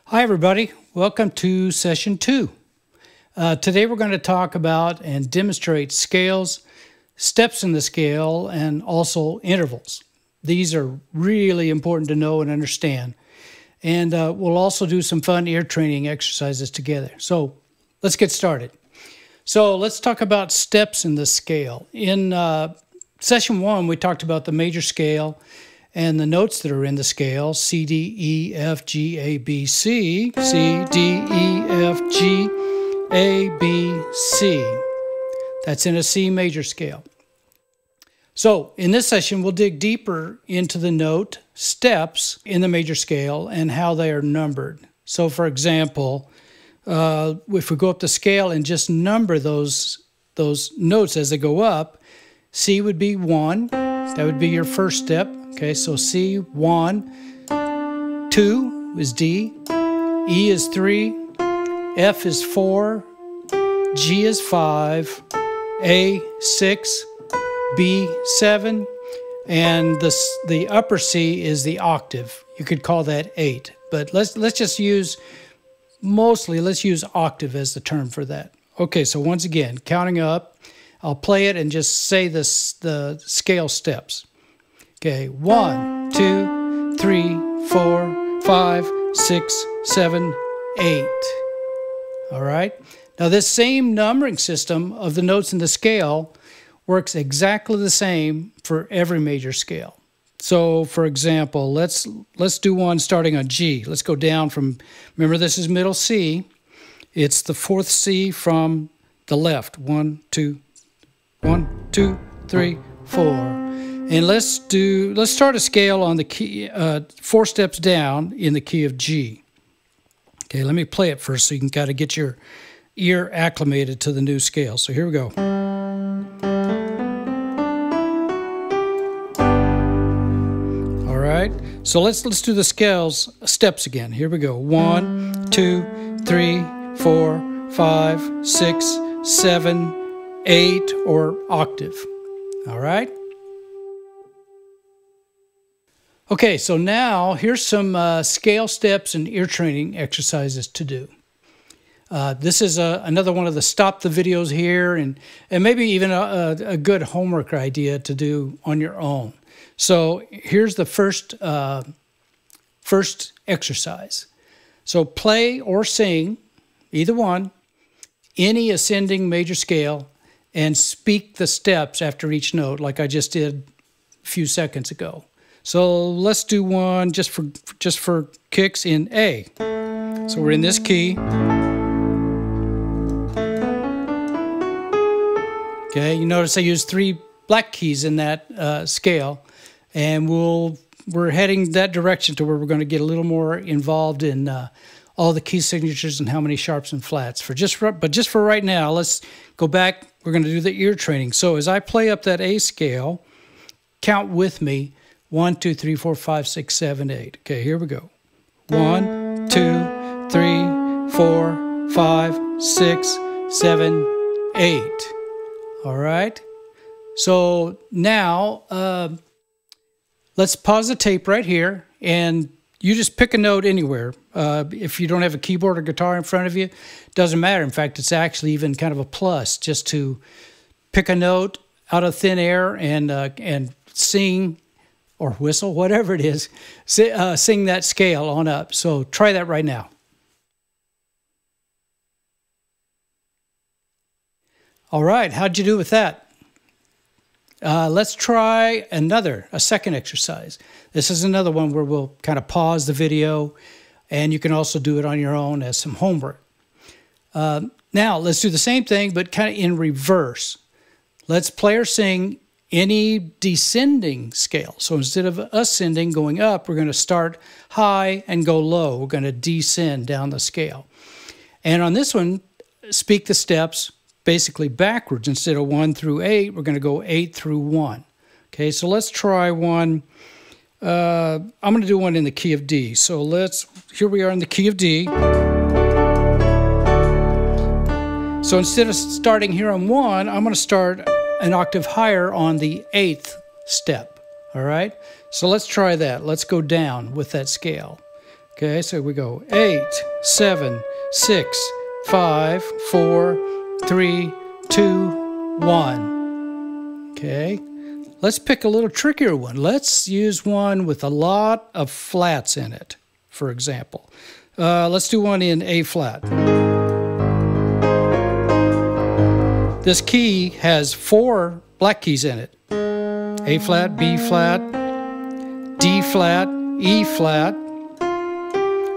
Hi everybody, welcome to session 2. Today we're going to talk about and demonstrate scales, steps in the scale, and also intervals. These are really important to know and understand. And we'll also do some fun ear training exercises together. So let's get started. So let's talk about steps in the scale. In session 1, we talked about the major scale and the notes that are in the scale: C, D, E, F, G, A, B, C, C, D, E, F, G, A, B, C. That's in a C major scale. So in this session, we'll dig deeper into the note steps in the major scale and how they are numbered. So for example, if we go up the scale and just number those notes as they go up, C would be 1. That would be your first step. Okay, so C, 1. 2 is D. E is 3. F is 4. G is 5. A, 6. B, 7. And the upper C is the octave. You could call that 8. But let's just use, let's use octave as the term for that. Okay, so once again, counting up, I'll play it and just say the scale steps. Okay, 1, 2, 3, 4, 5, 6, 7, 8. All right. Now this same numbering system of the notes in the scale works exactly the same for every major scale. So for example, let's do one starting on G. Let's go down from, remember this is middle C. It's the 4th C from the left. 1, 2, 3, 4. And let's start a scale on the key, 4 steps down in the key of G. Okay, let me play it first so you can kind of get your ear acclimated to the new scale. So here we go. All right, so let's do the steps again. Here we go. 1, 2, 3, 4, 5, 6, 7, 8, or octave. All right. Okay, so now here's some scale steps and ear training exercises to do. This is another one of the stop the videos here, and maybe even a good homework idea to do on your own. So here's the first exercise. So play or sing, either one, any ascending major scale, and speak the steps after each note like I just did a few seconds ago. So let's do one just for kicks in A. So we're in this key. Okay, you notice I used 3 black keys in that scale, and we're heading that direction to where we're going to get a little more involved in all the key signatures and how many sharps and flats. But just for right now, let's go back. We're going to do the ear training. So as I play up that A scale, count with me. 1, 2, 3, 4, 5, 6, 7, 8. Okay, here we go. 1, 2, 3, 4, 5, 6, 7, 8. All right. So now let's pause the tape right here, and you just pick a note anywhere. If you don't have a keyboard or guitar in front of you, doesn't matter. In fact, it's actually even kind of a plus just to pick a note out of thin air and sing or whistle, whatever it is, sing that scale on up. So try that right now. All right, how'd you do with that? Let's try a second exercise. This is another one where we'll kind of pause the video, and you can also do it on your own as some homework. Now, let's do the same thing, but kind of in reverse. Let's play or sing any descending scale. So instead of ascending, going up, we're going to start high and go low. We're going to descend down the scale. And on this one, speak the steps basically backwards. Instead of 1 through 8, we're going to go 8 through 1. Okay, so let's try one. I'm going to do one in the key of D. So here we are in the key of D. So instead of starting here on 1, I'm going to start an octave higher on the 8th step. All right, so let's try that. Let's go down with that scale. Okay, so we go 8, 7, 6, 5, 4, 3, 2, 1. Okay, let's pick a little trickier one. Let's use one with a lot of flats in it, for example. Let's do one in A flat. This key has 4 black keys in it. A flat, B flat, D flat, E flat,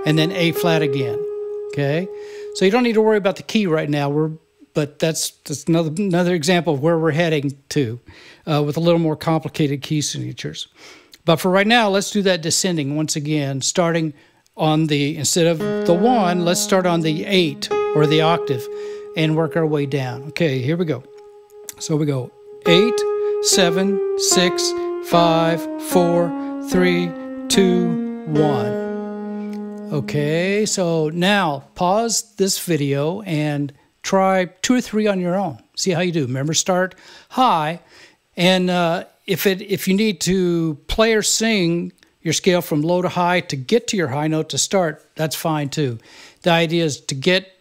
and then A flat again. Okay, so you don't need to worry about the key right now. But that's another example of where we're heading to, with a little more complicated key signatures. But for right now, let's do that descending once again, starting on the, instead of the 1, let's start on the 8 or the octave and work our way down. Okay, here we go. So we go 8, 7, 6, 5, 4, 3, 2, 1. Okay, so now pause this video and try 2 or 3 on your own. See how you do. Remember, start high, and if you need to play or sing your scale from low to high to get to your high note to start, that's fine too. The idea is to get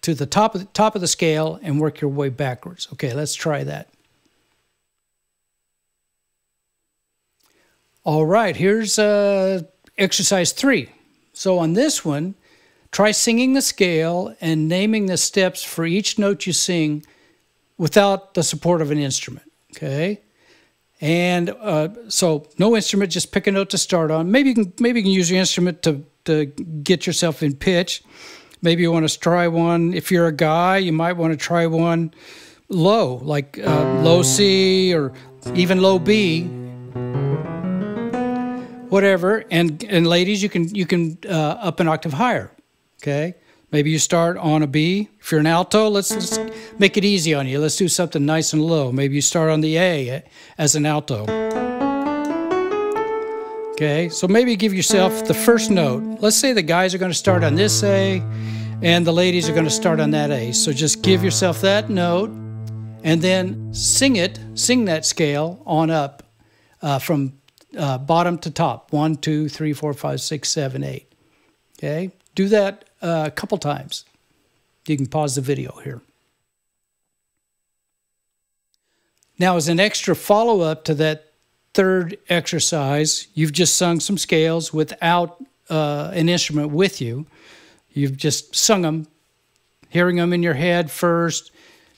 to the top of the scale and work your way backwards. Okay, let's try that. All right, here's exercise 3. So on this one, try singing the scale and naming the steps for each note you sing without the support of an instrument, okay? And so no instrument, just pick a note to start on. Maybe you can use your instrument to get yourself in pitch. Maybe you want to try one. If you're a guy, you might want to try one low, like low C or even low B, whatever. And ladies, you can up an octave higher. Okay, maybe you start on a B. If you're an alto, let's make it easy on you. Let's do something nice and low. Maybe you start on the A as an alto. Okay, so maybe give yourself the first note. Let's say the guys are going to start on this A, and the ladies are going to start on that A. So just give yourself that note, and then sing that scale on up from bottom to top. 1, 2, 3, 4, 5, 6, 7, 8. Okay, do that a couple times. You can pause the video here. Now, as an extra follow-up to that third exercise, you've just sung some scales without an instrument with you. You've just sung them, hearing them in your head first,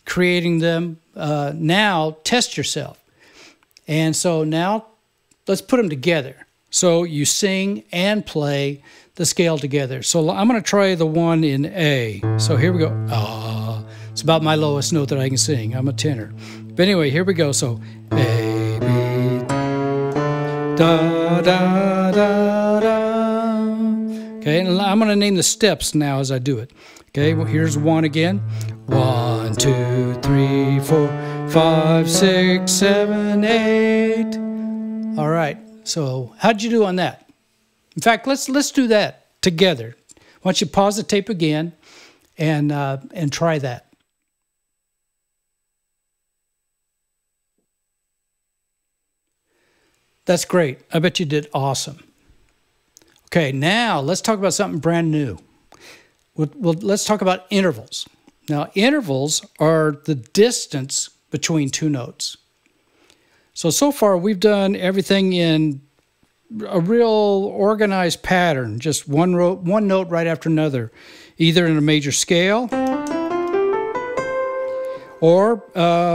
creating them. Now, test yourself. And so now, let's put them together. So you sing and play the scale together. So I'm going to try the one in A. So here we go. Ah, it's about my lowest note that I can sing. I'm a tenor. But anyway, here we go. So A, B, da, da, da, da. Okay, and I'm going to name the steps now as I do it. Okay, well, here's 1 again. 1, 2, 3, 4, 5, 6, 7, 8. All right. So how'd you do on that? In fact, let's do that together. Why don't you pause the tape again and try that. That's great. I bet you did awesome. Okay, now let's talk about something brand new. Let's talk about intervals. Now, intervals are the distance between 2 notes. So far we've done everything in a real organized pattern, just one note right after another, either in a major scale or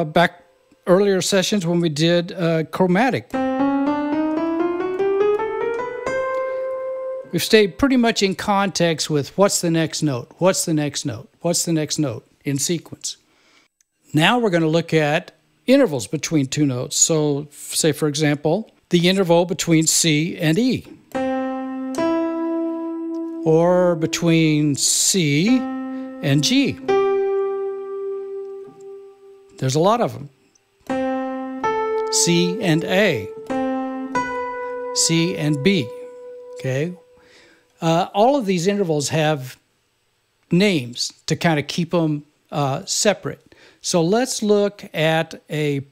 back earlier sessions when we did chromatic. We've stayed pretty much in context with what's the next note, what's the next note, what's the next note in sequence. Now we're going to look at intervals between 2 notes. So say, for example, the interval between C and E, or between C and G. There's a lot of them. C and A, C and B, okay? All of these intervals have names to kind of keep them separate. So let's look at an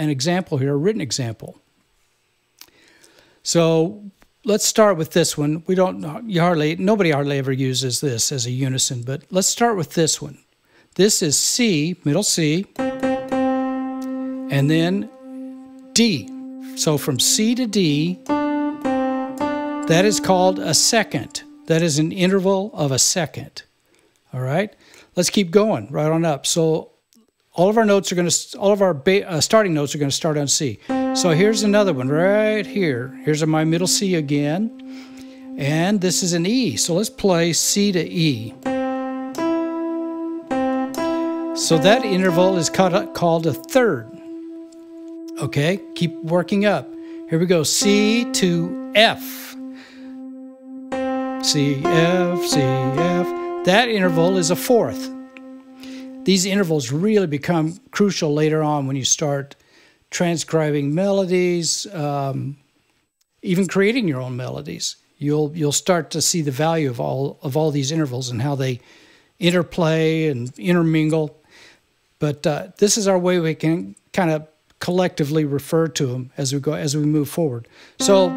example here, a written example. So let's start with this one. Nobody hardly ever uses this as a unison, but let's start with this one. This is C, middle C, and then D. So from C to D, that is called a second. That is an interval of a second. All right, let's keep going right on up. So all of our notes are going to, all of our starting notes are going to start on C. So here's another one right here. Here's my middle C again, and this is an E. So let's play C to E. So that interval is called a third. Okay, keep working up. Here we go, C to F. C, F, C, F. That interval is a fourth. These intervals really become crucial later on when you start transcribing melodies, even creating your own melodies. You'll start to see the value of all these intervals and how they interplay and intermingle. But this is our way we can kind of collectively refer to them as we move forward. So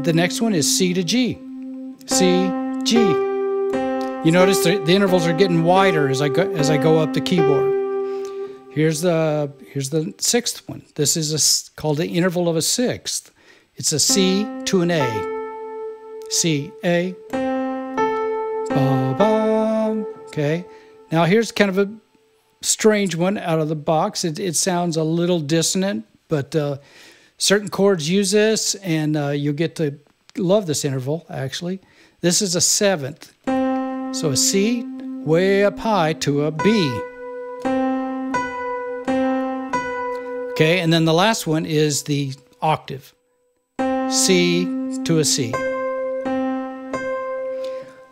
the next one is C to G. C, G. You notice the intervals are getting wider as I go up the keyboard. Here's the sixth one. This is called the interval of a sixth. It's a C to an A. C, A. Ba, ba. Okay. Now here's kind of a strange one out of the box. It sounds a little dissonant, but certain chords use this, and you'll get to love this interval, actually. This is a seventh. So a C way up high to a B. Okay, and then the last one is the octave. C to a C.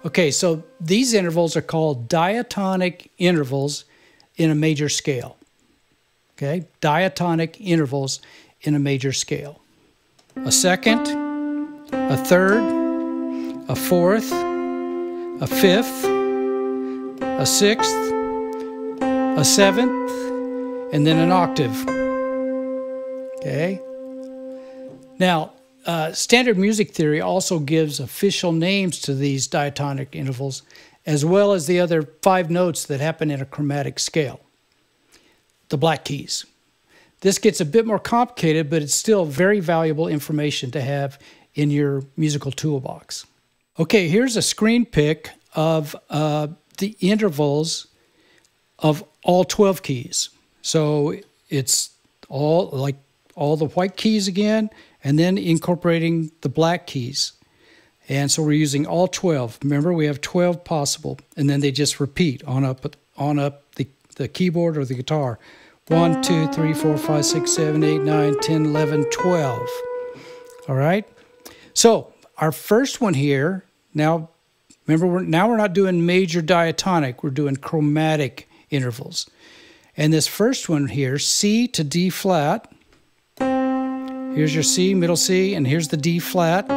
Okay, so these intervals are called diatonic intervals in a major scale. Okay, diatonic intervals in a major scale. A second, a third, a fourth, a fifth, a sixth, a seventh, and then an octave. Okay. Now, standard music theory also gives official names to these diatonic intervals, as well as the other 5 notes that happen in a chromatic scale. The black keys. This gets a bit more complicated, but it's still very valuable information to have in your musical toolbox. Okay, here's a screen pic of the intervals of all 12 keys. So it's all the white keys again, and then incorporating the black keys. And so we're using all 12. Remember, we have 12 possible, and then they just repeat on up the keyboard or the guitar. 1, 2, 3, 4, 5, 6, 7, 8, 9, 10, 11, 12. All right? So our first one here, now remember, we're not doing major diatonic, we're doing chromatic intervals. And this first one here, C to D flat. Here's your C, middle C, and here's the D flat.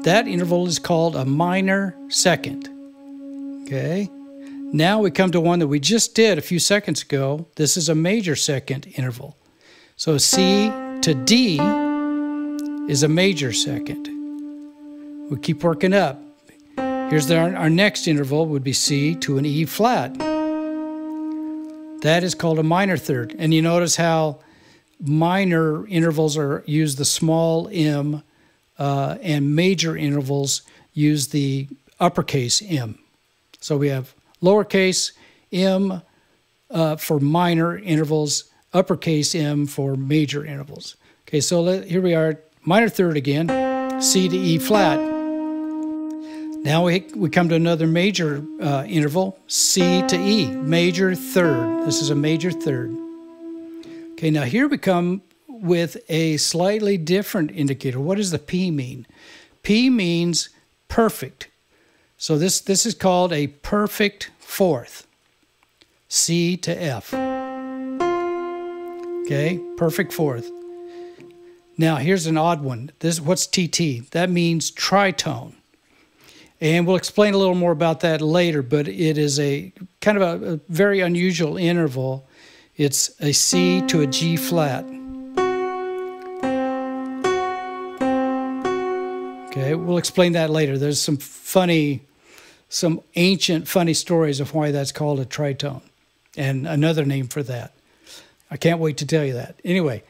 That interval is called a minor second. Okay? Now we come to one that we just did a few seconds ago. This is a major second interval. So C to D is a major second. We keep working up. Here's our next interval would be C to an E flat. That is called a minor third. And you notice how minor intervals use the small m, and major intervals use the uppercase M. So we have lowercase m for minor intervals, uppercase M for major intervals. Okay, so here we are, minor third again, C to E flat. Now we come to another major interval, C to E, major third. This is a major third. Okay, now here we come with a slightly different indicator. What does the P mean? P means perfect. So this is called a perfect fourth. C to F. Okay, perfect fourth. Now here's an odd one. What's TT? That means tritone. And we'll explain a little more about that later, but it is a kind of a very unusual interval. It's a C to a G flat. Okay, we'll explain that later. There's some ancient funny stories of why that's called a tritone, and another name for that. I can't wait to tell you that. Anyway,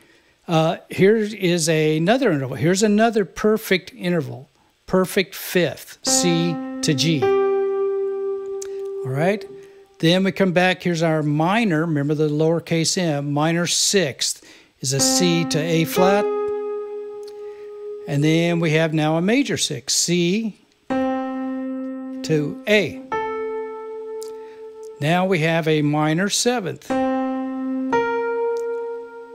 here is another interval. Here's another perfect interval, perfect fifth, C to G. All right, then we come back. Here's our minor. Remember the lowercase m. Minor sixth is a C to A flat. And then we have now a major sixth, C to A. Now we have a minor seventh.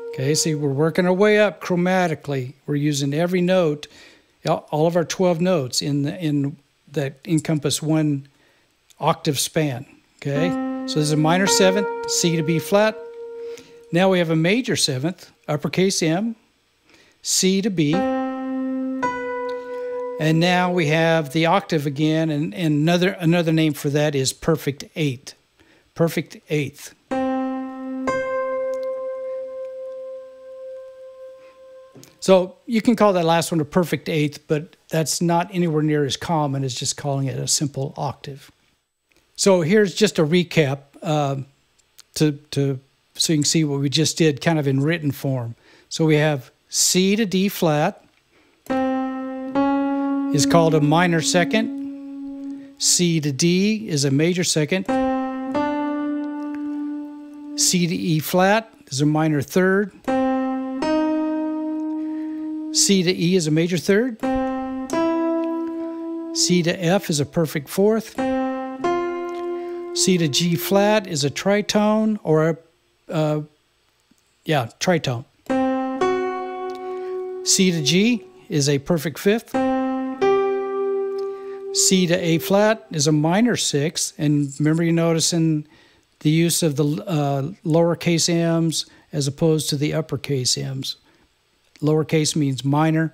Okay, see, we're working our way up chromatically. We're using every note, all of our 12 notes that encompass one octave span. Okay, so this is a minor seventh, C to B flat. Now we have a major seventh, uppercase M, C to B. And now we have the octave again, and another name for that is perfect eighth. Perfect eighth. So you can call that last one a perfect eighth, but that's not anywhere near as common as just calling it a simple octave. So here's just a recap so you can see what we just did kind of in written form. So we have C to D flat is called a minor second. C to D is a major second. C to E flat is a minor third. C to E is a major third. C to F is a perfect fourth. C to G flat is a tritone, or tritone. C to G is a perfect fifth. C to A flat is a minor sixth. And remember, you notice in the use of the lowercase m's as opposed to the uppercase m's. Lowercase means minor.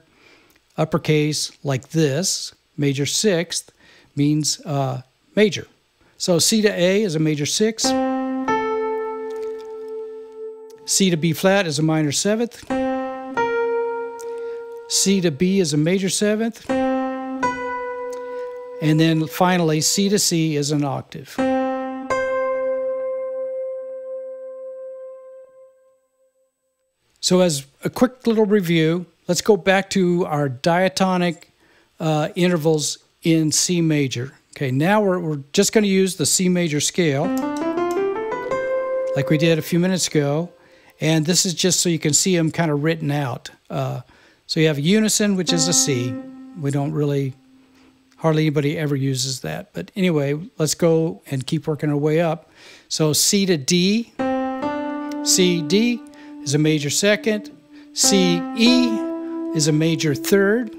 Uppercase, like this, major sixth, means major. So C to A is a major sixth. C to B flat is a minor seventh. C to B is a major seventh. And then finally, C to C is an octave. So as a quick little review, let's go back to our diatonic intervals in C major. Okay, now we're just going to use the C major scale like we did a few minutes ago. And this is just so you can see them kind of written out. So you have unison, which is a C. We don't really, hardly anybody ever uses that. But anyway, let's go and keep working our way up. So C to D, C, D is a major second. C, E is a major third.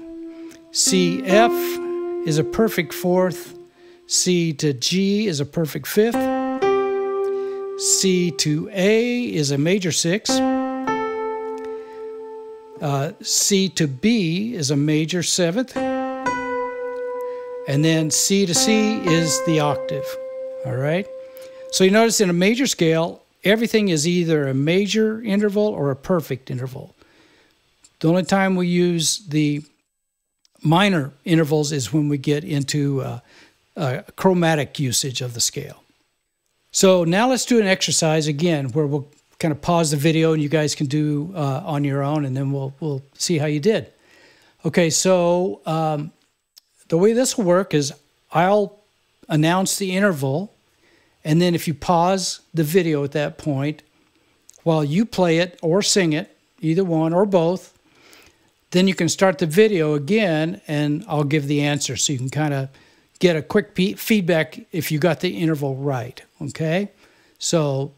C, F is a perfect fourth. C to G is a perfect fifth. C to A is a major sixth. C to B is a major seventh. And then C to C is the octave. All right? So you notice in a major scale, everything is either a major interval or a perfect interval. The only time we use the minor intervals is when we get into chromatic usage of the scale. So now let's do an exercise again where we'll kind of pause the video and you guys can do on your own, and then we'll see how you did. Okay, so the way this will work is I'll announce the interval, and then if you pause the video at that point, while you play it or sing it, either one or both, then you can start the video again, and I'll give the answer so you can kind of get a quick feedback if you got the interval right, okay? So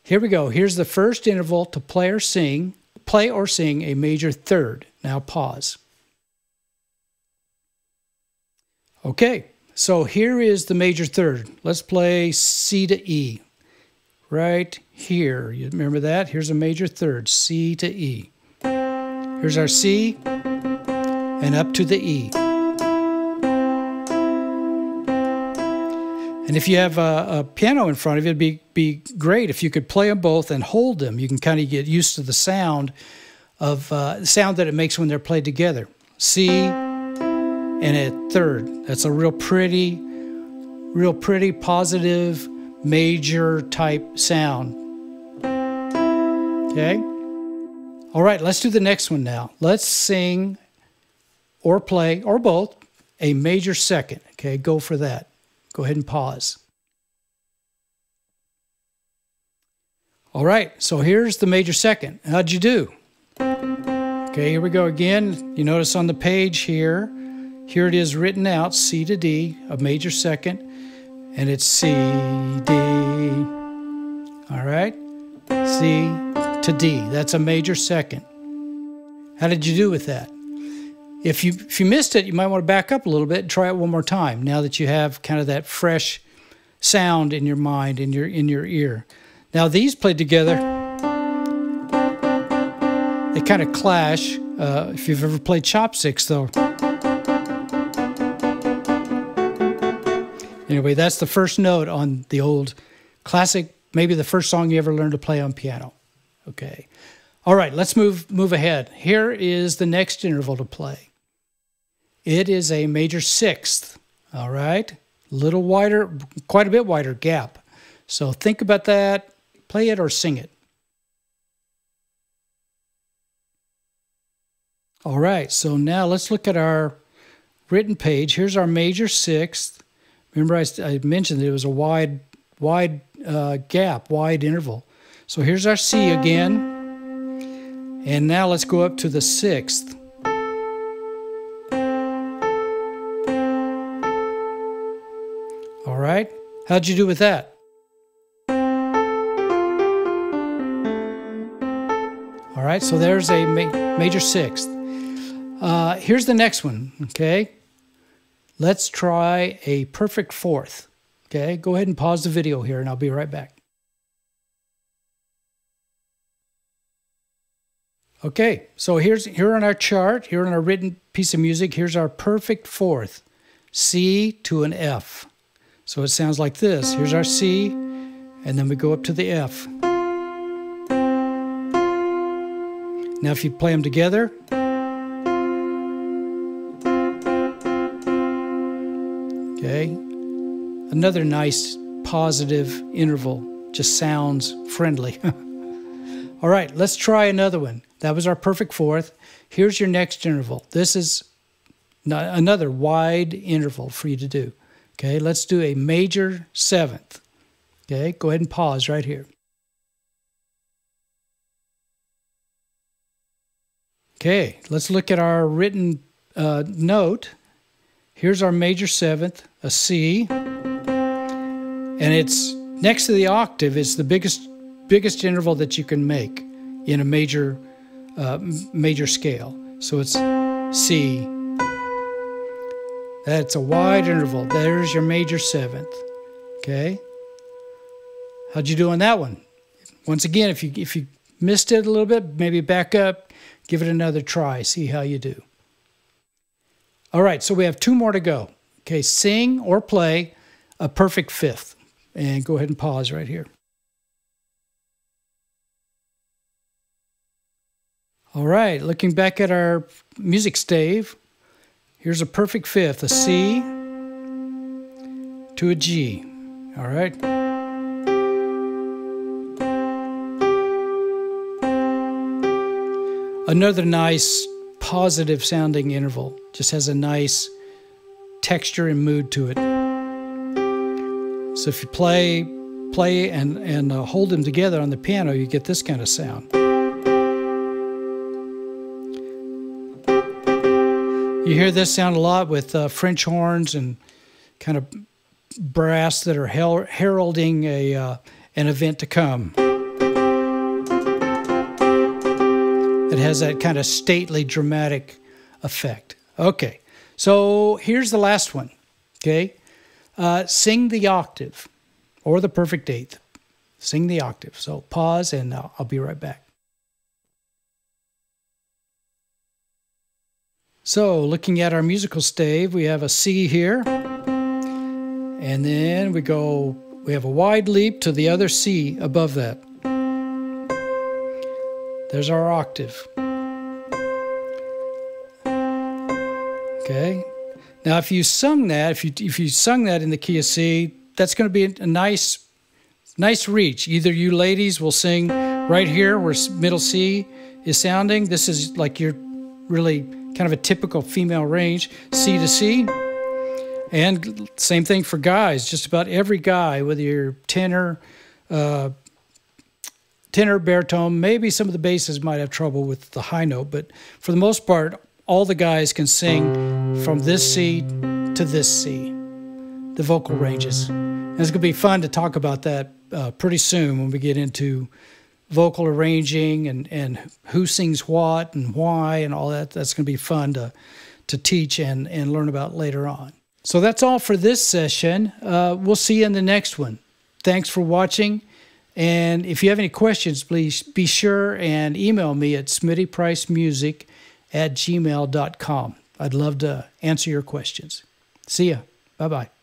here we go. Here's the first interval to play or sing a major third. Now pause. Okay, so here is the major third. Let's play C to E right here. You remember that? Here's a major third, C to E. Here's our C, and up to the E. And if you have a piano in front of you, it'd be great if you could play them both and hold them. You can kind of get used to the sound that it makes when they're played together. C, and a third. That's a real pretty, positive, major type sound. Okay? All right, let's do the next one now. Let's sing or play, or both, a major second. Okay, go for that. Go ahead and pause. All right, so here's the major second. How'd you do? Okay, here we go again. You notice on the page here it is written out, C to D, a major second, and it's C, D. All right, C to D. That's a major second. How did you do with that? If you missed it, you might want to back up a little bit and try it one more time. Now that you have kind of that fresh sound in your mind, in your ear. Now these played together, they kind of clash. If you've ever played chopsticks, though. Anyway, that's the first note on the old classic, maybe the first song you ever learned to play on piano. Okay. All right, let's move ahead. Here is the next interval to play. It is a major sixth. All right, a little wider, quite a bit wider gap. So think about that. Play it or sing it. All right, so now let's look at our written page. Here's our major sixth. Remember I mentioned that it was a wide gap, wide interval. So here's our C again. And now let's go up to the sixth. All right, how'd you do with that? All right, so there's a major sixth. Here's the next one, okay? Let's try a perfect fourth, okay? Go ahead and pause the video here and I'll be right back. Okay, so here on our chart, here on our written piece of music, here's our perfect fourth, C to an F. So it sounds like this. Here's our C, and then we go up to the F. Now if you play them together, okay, another nice positive interval, just sounds friendly. All right, let's try another one. That was our perfect fourth. Here's your next interval. This is another wide interval for you to do. Okay, let's do a major seventh. Okay, go ahead and pause right here. Okay, let's look at our written note. Here's our major seventh, a C, and it's next to the octave. It's the biggest interval that you can make in a major scale. So it's C. That's a wide interval. There's your major seventh. Okay. How'd you do on that one? Once again, if you missed it a little bit, maybe back up, give it another try, see how you do. All right, so we have two more to go. Okay, sing or play a perfect fifth. And go ahead and pause right here. All right, looking back at our music stave, here's a perfect fifth, a C to a G. All right. Another nice positive sounding interval, just has a nice texture and mood to it. So if you play and hold them together on the piano, you get this kind of sound. You hear this sound a lot with French horns and kind of brass that are heralding an event to come. It has that kind of stately, dramatic effect. Okay, so here's the last one, okay? Sing the octave, or the perfect eighth. Sing the octave. So pause, and I'll be right back. So looking at our musical stave, we have a C here, and then we have a wide leap to the other C above that. There's our octave. Okay, Now, if you sung that, if you sung that in the key of C, that's going to be a nice reach. Either you ladies will sing right here where middle C is sounding. This is like your really kind of a typical female range, C to C. And same thing for guys. Just about every guy, whether you're tenor, baritone, maybe some of the basses might have trouble with the high note, but for the most part, all the guys can sing from this C to this C, the vocal ranges. And it's going to be fun to talk about that pretty soon when we get into vocal arranging and who sings what and why and all that. That's going to be fun to teach and learn about later on. So that's all for this session. We'll see you in the next one. Thanks for watching. And if you have any questions, please be sure and email me at smittypricemusic@gmail.com. I'd love to answer your questions. See ya. Bye-bye.